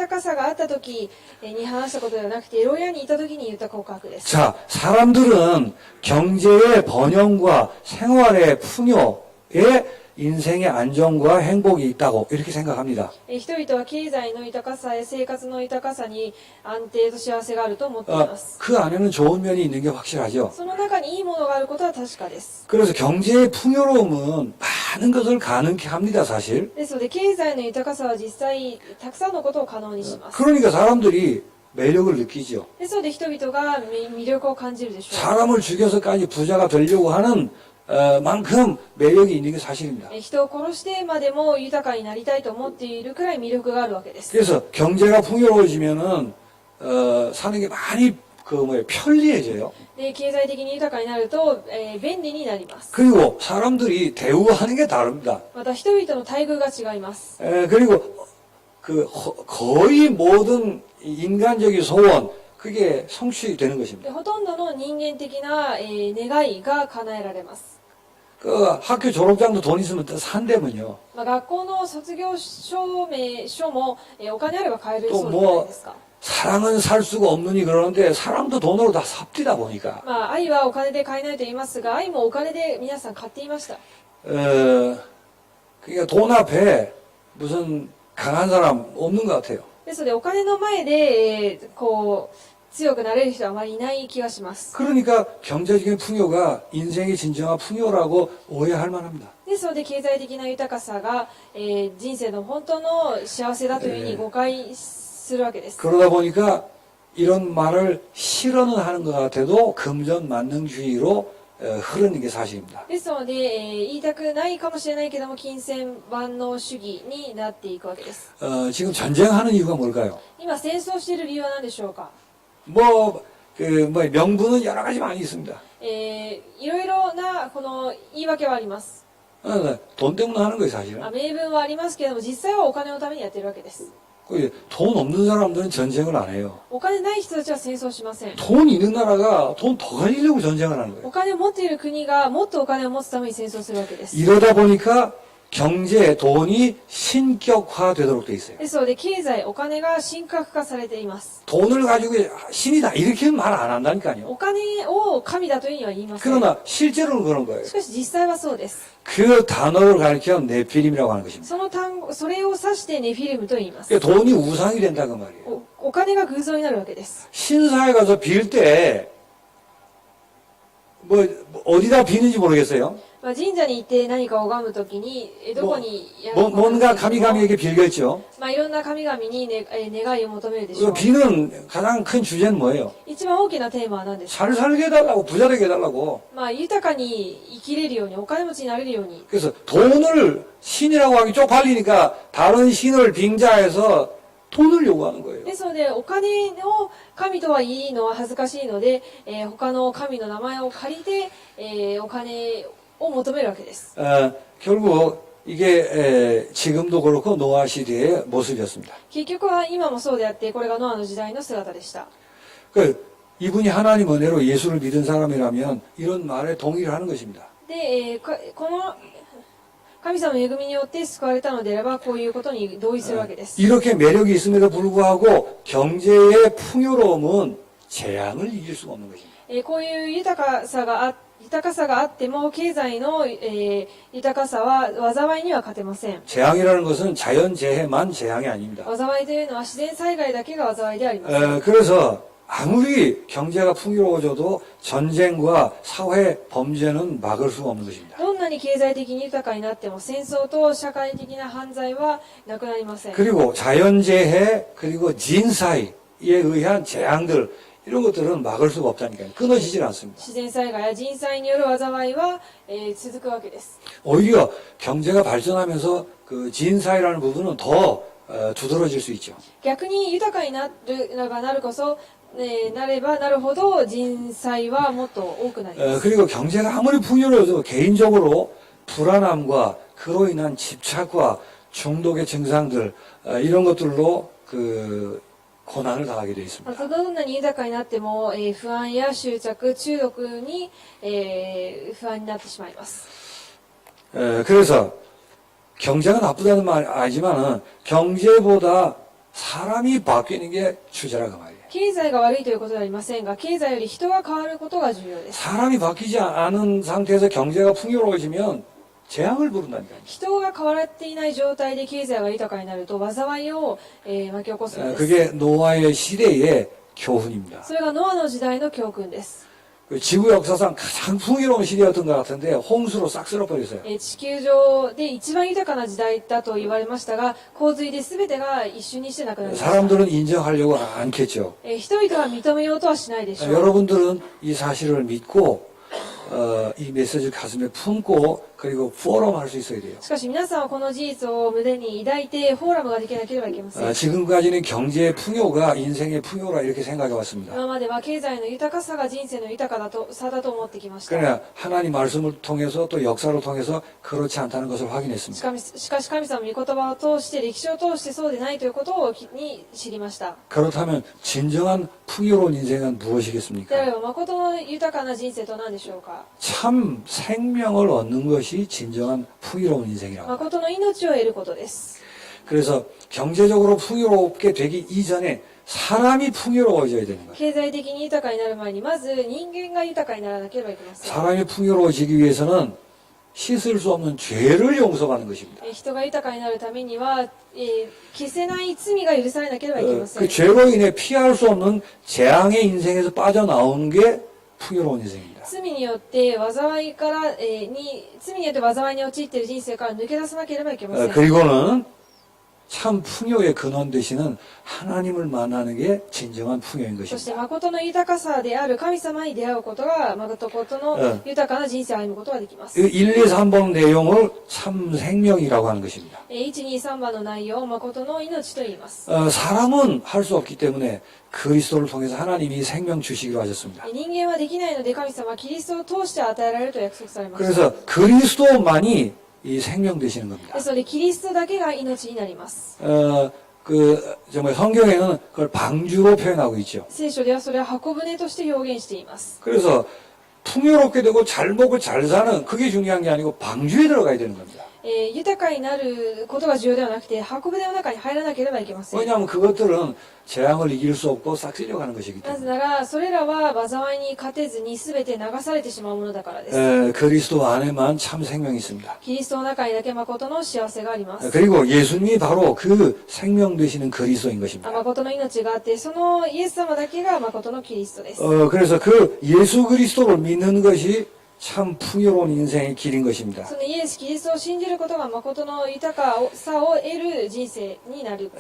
かさがあった時に話したことではなくて、牢屋にいた時に言った告白です。 자, 사람들은 경제의 번영과 생활의 풍요에 인생의 안정과 행복이 있다고 이렇게 생각합니다. 人々は経済の豊かさや生活の豊かさに安定と幸せがあると思っています。 그 안에는 좋은 면이 있는 게 확실하죠. その中にいいものがあることは確かです。 그래서 경제의 풍요로움은 많은 것을 가능케 합니다, 사실. ですので経済の豊かさは実際たくさんのことを可能にします。 그러니까 사람들이 매력을 느끼죠. ですので人々が魅力を感じるでしょう。 사람을 죽여서까지 부자가 되려고 하는 만큼 매력이 있는 게 사실입니다. 人を殺してまでも豊かになりたいと思っているくらい魅力があるわけです。 그래서 경제가 풍요로워지면은 사는 게 많이 편리해져요. で経済的に豊かになると、便利になります。 그리고 사람들이 대우하는 게 다릅니다. また人々の待遇が違います。 그리고 거의 모든 인간적인 소원 그게 성취되는 で 것입니다. ほとんどの人間的な、願いが叶えられます。 그 학교 졸업장도 돈 있으면 또 산다면요. まあ、学校の卒業証明書も、お金あれば買えるとそうじゃないですか。 사랑은 살 수가 없느니 그러는데 사람도 돈으로 다 삽디다 보니까 まあ、愛はお金で買えないと言いますが、愛もお金で皆さん買っていました。 그러니까 돈 앞에 무슨 강한 사람 없는 것 같아요. ですので、お金の前で、強くなれる人はあまりいない気がします。 그러니까 경제적인 풍요가 인생의 진정한 풍요라고 오해할 만합니다. ですので、経済的な豊かさが、人生の本当の幸せだというふうに誤解するわけです。 그러다 보니까 이런 말을 실언은 하는 것 같아도 금전 만능주의로 흐르는 게 사실입니다. ですので、言いたくないかもしれないけども、金銭万能主義になっていくわけです。 지금 전쟁하는 이유가 뭘까요? 今、戦争している理由は何でしょうか。 명분은 여러 가지 많이 있습니다. いろいろなこの言い訳はあります。 돈 때문에 하는 거예요, 사실은. 名分はありますけれども、実際はお金のためにやってるわけです。 돈 없는 사람들은 전쟁을 안 해요. お金ない人たちは戦争しません。 돈 있는 나라가 돈 더 가지려고 전쟁을 하는 お 거예요. 金を持っている国がもっとお金を持つために戦争するわけです。 이러다 보니까 경제, 돈이 신격화되도록 돼 있어요. ですので、経済、お金が神格化されています。 돈을 가지고 신이다 이렇게는 말 안 한다니까요. お金を神だというには言いません。 그러나 실제로는 그런 거예요. しかし実際はそうです。 그 단어를 가리켜 네피림이라고 하는 것입니다. その単語、それを指してネフィリムと言います。 그러니까 돈이 우상이 된다 그 말이에요. お金が偶像になるわけです。 신사에 가서 빌 때 어디다 비는지 모르겠어요. 神社に行って何かを拝むときに、どこに 뭔가 가미가미에게 빌겠죠. いろんな神々に、願いを求めるでしょう。 비는 가장 큰 주제는 뭐예요? 一番大きなテーマは何ですか。 잘 살게 해달라고 부자 되게 해달라고. 豊かに生きれるように、お金持ちになれるように。 그래서 돈을 신이라고 하기 쪽팔리니까 다른 신을 빙자해서 돈을 요구하는 거예요. ですので、お金を神とは言いのは恥ずかしいので、他の神の名前を借りて、お金を求めるわけです。 결국 이게 지금도 그렇고 노아 시대의 모습이었습니다. 結局は今もそうであって、これがノアの時代の姿でした。 그 이분이 하나님 은혜로 예수를 믿은 사람이라면 이런 말에 동의를 하는 것입니다. で、この神様の恵みによって救われたのであれば、こういうことに同意するわけです。 이렇게 매력이 있음에도 불구하고 경제의 풍요로움은 재앙을 이길 수가 없는 것입니다. こういう豊かさがあっても、経済の、豊かさは災いには勝てません。 재앙이라는 것은 자연재해만 재앙이 아닙니다. 災いというのは自然災害だけが災いでありません。 그래서 아무리 경제가 풍요로워져도 전쟁과 사회 범죄는 막을 수가 없는 것입니다. どんなに経済的に豊かになっても戦争と社会的な犯罪はなくなりません。 그리고 자연재해 그리고 진사에 의한 재앙들 이런 것들은 막을 수가 없다니까요. 끊어지질 않습니다. 自然災害や人災による災いは、続くわけです。 오히려 경제가 발전하면서 그 진사이라는 부분은 더 두드러질 수 있죠. 逆に豊かになるこそ、なればなるほど人災はもっと多くなります。 그리고 경제가 아무리 풍요로워도 개인적으로 불안함과 그로 인한 집착과 중독의 증상들 이런 것들로 그 고난을 당하게 되어 ま 있습니다. たどんなに豊かになっても、不安や執着、中毒に、不安になってしまいます。 그래서 경제가 나쁘다는 말 아니지만은 경제보다 사람이 바뀌는 게 주제라고 말이에요. 経済が悪いということではありませんが、経済より人が変わることが重要です。 사람이 바뀌지 않은 상태에서 경제가 풍요로워지면 재앙을 부른다니까요. 人が変わっていない状態で経済が豊かになると災いを、巻き起こすのです。 그게 노아의 시대의 교훈입니다. それがノアの時代の教訓です。 그 지구 역사상 가장 풍요로운 시대였던 것 같은데 홍수로 싹 쓸어버렸어요. 地球上で一番豊かな時代だと言われましたが、洪水で全てが一瞬にしてなくなりました。 사람들은 인정하려고 않겠죠. 人々は認めようとはしないでしょう。 여러분들은 이 사실을 믿고 이 메시지를 가슴에 품고 그리고 포럼할 수 있어야 돼요. しかし皆さんはこの事実を胸に抱いてフォーラムができなければいけません。 지금까지는 경제의 풍요가 인생의 풍요라 이렇게 생각해 왔습니다. 今までは経済の豊かさが人生の豊かさだと思ってきました。 그러나 하나님 말씀을 통해서 또 역사를 통해서 그렇지 않다는 것을 し 확인했습니다. かし神様の御言葉を通して歴史を通してそうでないということを知りました。 그렇다면 진정한 풍요로운 인생은 であれ 무엇이겠습니까? ば誠の豊かな人生と何でしょうか。 참 생명을 얻는 것이 진정한 풍요로운 인생이라고. 誠の命を得ることです。 그래서 경제적으로 풍요롭게 되기 이전에 사람이 풍요로워져야 되는 거예요. 経済的に豊かになる前にまず人間が豊かにならなければいけません。 사람이 풍요로워지기 위해서는 씻을 수 없는 죄를 용서받는 것입니다. 人が豊かになるためには、消せない罪が許されなければいけません。 그 죄로 인해 피할 수 없는 재앙의 인생에서 빠져나오는 게 풍요로운 인생입니다. 罪によって災いから、罪によって災いに陥っている人生から抜け出さなければいけません。 그리고는 참 풍요의 근원 되시는 하나님을 만나는 게 진정한 풍요인 そして 것입니다. 誠の豊かさである神様に出会うことが誠の豊かな人生を歩むことができます。 1, 2, 3번 내용을 참 생명이라고 하는 것입니다. 1、2、3番の内容を誠の命と言います。 사람은 할 수 없기 때문에 그리스도를 통해서 하나님이 생명 주시기로 하셨습니다. 人間はできないので神様はキリストを通して与えられると約束されました。 그래서 그리스도만이 이 생명 되시는 겁니다. ですのでキリストだけが命になります。 정말 성경에는 그걸 방주로 표현하고 있죠. 聖書ではそれを箱舟として表現しています。 그래서 풍요롭게 되고 잘 먹고 잘 사는 그게 중요한 게 아니고 방주에 들어가야 되는 겁니다. 豊かになることが重要ではなくて箱舟の中に入らなければいけません。 왜냐하면 그것들은 재앙을 이길 수 없고 싹 쓸려가는 것이기 なぜ 때문에 ならそれらは災いに勝てずに全て流されてしまうものだからです。 그리스도 안에만 참 생명이 있습니다. キリストの中にだけ誠の幸せがあります。 그리고 예수님이 바로 그 생명 되시는 그리스도인 것입니다. 誠の命があって、そのイエス様だけが誠のキリストです。 그래서 그 예수 그리스도를 믿는 것이 참 풍요로운 인생의 길인 것입니다. そのイエス・キリストを信じることが誠の豊かさを得る人生になる。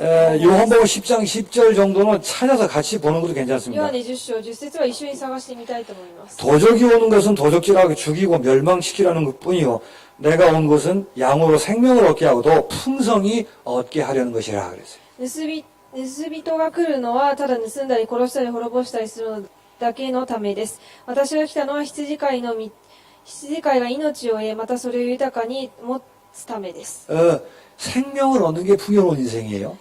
요한복음 10장 10절 정도는 찾아서 같이 보는 것도 ヨ 괜찮습니다. ハネ10章10節は一緒に探してみたいと思います。 도적이 오는 것은 도적질하고 죽이고 멸망시키라는 것뿐이요. 내가 온 것은 양으로 생명을 얻게 하고 또 풍성히 얻게 하려는 것이라 그랬어요. 盗人が来るのはただ盗んだり殺したり滅ぼしたりするのだけのためです。私が来たのは羊飼いが命を得、またそれを豊かに持つためです。 생명을 얻는 게 풍요로운 인생이에요.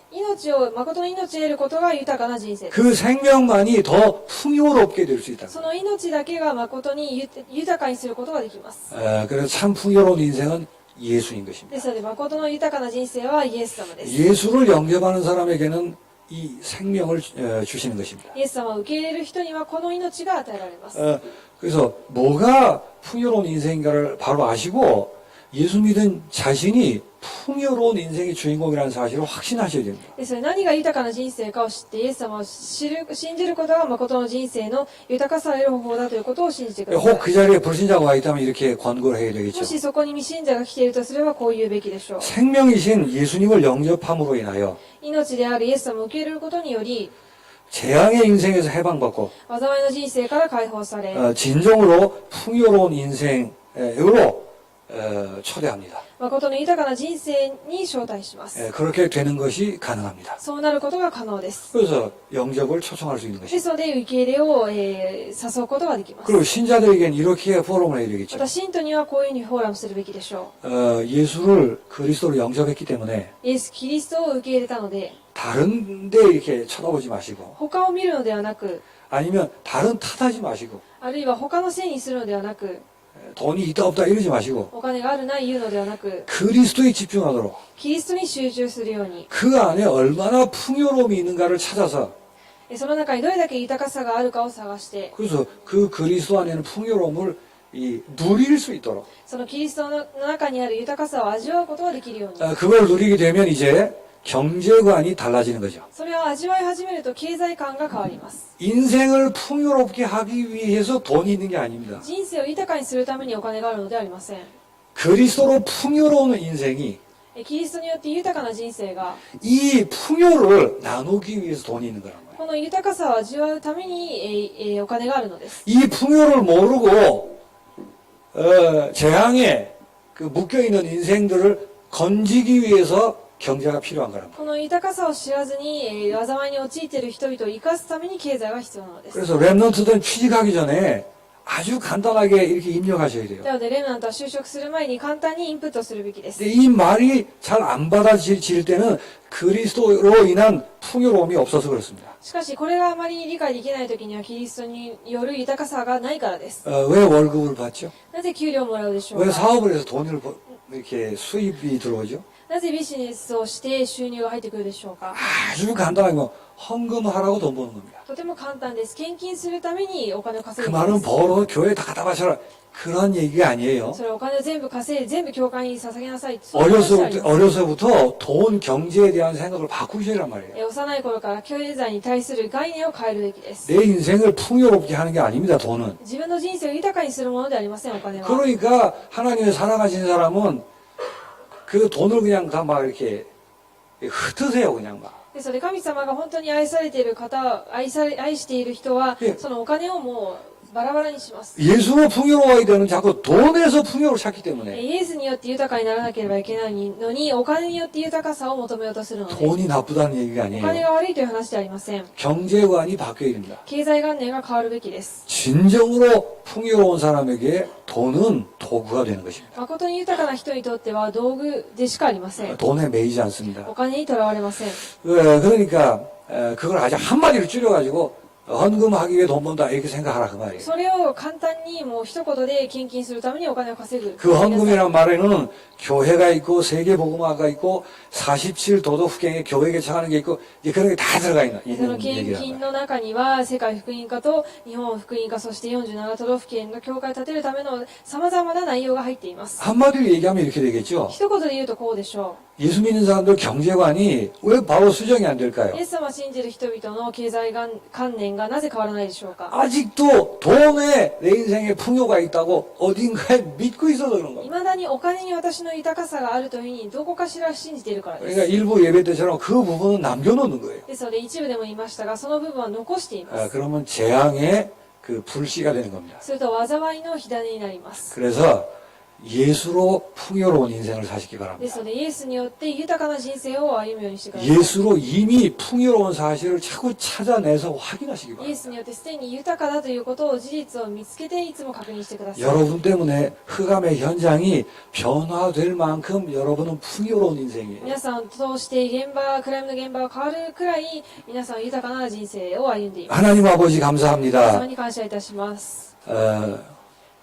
誠の命を得ることが豊かな人生です。 그 생명만이 더 풍요롭게 될 수 있다. その命だけが誠に豊かにすることができます。 그래서 참 풍요로운 인생은 예수인 것입니다. ですので、誠の豊かな人生はイエス様です。 예수를 영접하는 사람에게는 이 생명을 주시는 것입니다. イエス様を受け入れる人にはこの命が与えられます。 그래서 뭐가 풍요로운 인생인가를 바로 아시고 예수 믿은 자신이 풍요로운 인생의 주인공이라는 사실을 확신하셔야 됩니다. ですので、何が豊かな人生かを知って、イエス様を信じることが誠の人生の豊かさを得る方法だということを信じてください。 혹 그 자리에 불신자가 와 있다면 이렇게 권고를 해야 も 되겠죠. しそこに未信者が来ているとすればこう言うべきでしょう。 생명이신 예수님을 영접함으로 인하여 命であるイエス様を受け入れることにより、 재앙의 인생에서 해방받고 災いの人生から解放され、 진정으로 풍요로운 인생으로 초대합니다. 誠の豊かな人生に招待します。 그렇게 되는 것이 가능합니다. そうなることが可能です。 그래서 영접을 초청할 수 있는 で 것입니다. すので、受け入れを、誘うことができます。 그리고 신자들에게는 이렇게 포럼을 해야 ま 되겠죠. た、信徒にはこういうふうにフォーラムするべきでしょ 예수를 그리스도로 영접했기 때문에 う。イエス・キリストを受け入れたので、 다른 데 이렇게 쳐다보지 마시고 他を見るのではなく、 아니면 다른 탓하지 마시고 あるいは他のせいにするのではなく、 돈이 있다 없다 이러지 마시고 お金があるない言うのではなく、 그리스도에 집중하도록 キリストに集中するように、 그 안에 얼마나 풍요로움이 있는가를 찾아서 その中にどれだけ豊かさがあるかを探して、 그래서 그 그리스도 안에는 풍요로움을 누릴 수 있도록 そのキリストの中にある豊かさを味わうことができるように、 그걸 누리게 되면 이제 경제관이 달라지는 거죠. それを味わい始めると経済観が変わります。 인생을 풍요롭게 하기 위해서 돈이 있는 게 아닙니다. 人生を豊かにするためにお金があるのではありません。 그리스도로 풍요로운 인생이 キリストによって豊かな人生が、 이 풍요를 나누기 위해서 돈이 있는 거란 말이에요. この豊かさを味わうために、お金があるのです。 이 풍요를 모르고 재앙에 묶여 있는 인생들을 건지기 위해서 경제가 필요한 거란 말이에요. この豊かさを知らずに、災いに陥っている人々を生かすために経済が必要なのです。 그래서 랩런트들은 취직하기 전에 아주 간단하게 이렇게 입력하셔야 돼요. なので、レムナントは就職する前に簡単にインプットするべきです。 근데 이 말이 잘 안 받아질 때는 그리스도로 인한 풍요로움이 없어서 그렇습니다. しかし、これがあまり理解できないときには、キリストによる豊かさがないからです。 왜 월급을 받죠? なぜ給料をもらうでしょう 왜 か。 사업을 해서 돈을 이렇게 수입이 들어오죠? なぜビジネスをして収入が入ってくるでしょうか。 아주 간단하게 뭐 헌금하라고 돈 버는 겁니다. とても簡単です。献金するためにお金を稼 그 ぐので 말은 す。 벌어서 교회에 다 갖다 바쳐라. 그런 얘기가 아니에요. それはお金を全部稼いで全部教会に捧げなさい。そういう話はありません。 어려서부터 돈 경제에 대한 생각을 바꾸셔란 말이에요. 幼い頃から経済に対する概念を変えるべきです。 내 인생을 풍요롭게 하는 게 아닙니다. 돈은. 自分の人生を豊かにするものではありません。お金は。 그러니까 하나님을 사랑하시는 사람은 그 돈을 그냥 다 막 이렇게 흩으세요. 그냥 막. ですので、神様が本当に愛されている方、愛している人はえ、そのお金をもうバラバラにします。 예수로 풍요로워야 되는 자꾸 돈에서 풍요를 찾기 때문에 イエスによって豊かにならなければいけないのに、お金によって豊かさを求めようとするので、 돈이 나쁘다는 얘기가 お金 아니에요. が悪いという話ではありません。 경제관이 바뀌어야 됩니다. 経済観念が変わるべきです。 진정으로 풍요로운 사람에게 돈은 도구가 되는 것입니다. 誠に豊かな人にとっては道具でしかありません。 돈에 매이지 않습니다. お金にとらわれません。 그러니까 그걸 아주 한마디로 줄여가지고 헌금하기 위해 돈 번다 이렇게 생각하라 그 말이에요. それを簡単にもう一言で献金するためにお金を稼ぐ。 그 헌금이란 말에는 교회가 있고 세계복음화가 있고 47도덕후경에 교회 개척하는 게 있고 이제 그런 게 다 들어가 있는 その 이런 献 얘기란 金 말이에요. の中には世界福音化と日本福音化、そして47都道府県の教会を建てるための様々な内容が入っています。 한마디로 얘기하면 이렇게 되겠죠. 一言で言うとこうでしょ 예수 믿는 사람들 경제관이 왜 바로 수정이 안 될까요? う。イエス様を信じる人々の経済観念がなぜ変わらないでしょうか。 아직도 돈에 내 인생에 풍요가 있다고 어딘가에 믿고 있어서 그런 겁니다. 未だにお金に私の豊かさがあるというふうにどこかしら信じているからで 그러니까 す。 일부 예배 때처럼 그 부분은 남겨놓는 거예요. ですので一部でも言いましたが、その部分は残しています。 그러면 재앙의 그 불씨가 되는 겁니다. すると災いの火種になります。 그래서 예수로 풍요로운 인생을 사시기 で 바랍니다. すので、イエスによって豊かな人生を歩むようにしてください。 예수로 이미 풍요로운 사실을 자꾸 찾아내서 확인하시기 イエ 바랍니다. スによってすでに豊かだということを事実を見つけていつも確認してください。 여러분 때문에 흑암의 현장이 변화될 만큼 여러분은 풍요로운 인생이에요. 皆さんを通して現場、暗闇の現場が変わるくらい皆さんは豊かな人生を歩んでいます。 하나님 아버지 神 감사합니다. 様に感謝いたします。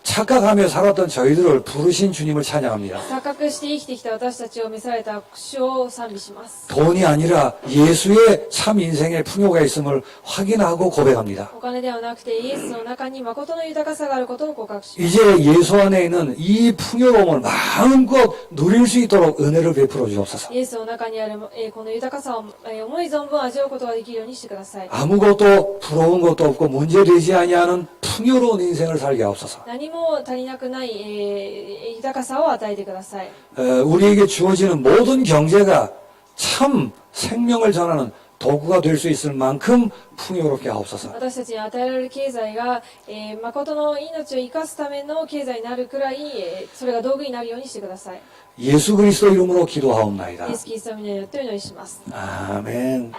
착각하며 살았던 저희들을 부르신 주님을 찬양합니다. 錯覚して生きてきた私たちを召された主を賛美します。 돈이 아니라 예수의 참 인생의 풍요가 있음을 확인하고 고백합니다. お金ではなくてイエスの中に誠の豊かさがあることを告白します。 이제 예수 안에 있는 이 풍요로움을 마음껏 누릴 수 있도록 은혜를 베풀어 주옵소서. イエスの中にあるこの豊かさを思い存分味わうことができるようにしてください。 아무것도 부러운 것도 없고 문제되지 아니하는 풍요로운 인생을 살게 하옵소서. 何も足りなくない、豊かさを与えてください。 우리에게 주어지는 모든 경제가 참 생명을 전하는 도구가 될 수 있을 만큼 풍요롭게 하옵소서. 私たちに与えられる経済が、誠の命を生かすための経済になるくらい、それが道具になるようにしてください。 예수 그리스도 이름으로 기도하옵나이다. イエス・キリストの皆によってお祈りします。 아멘.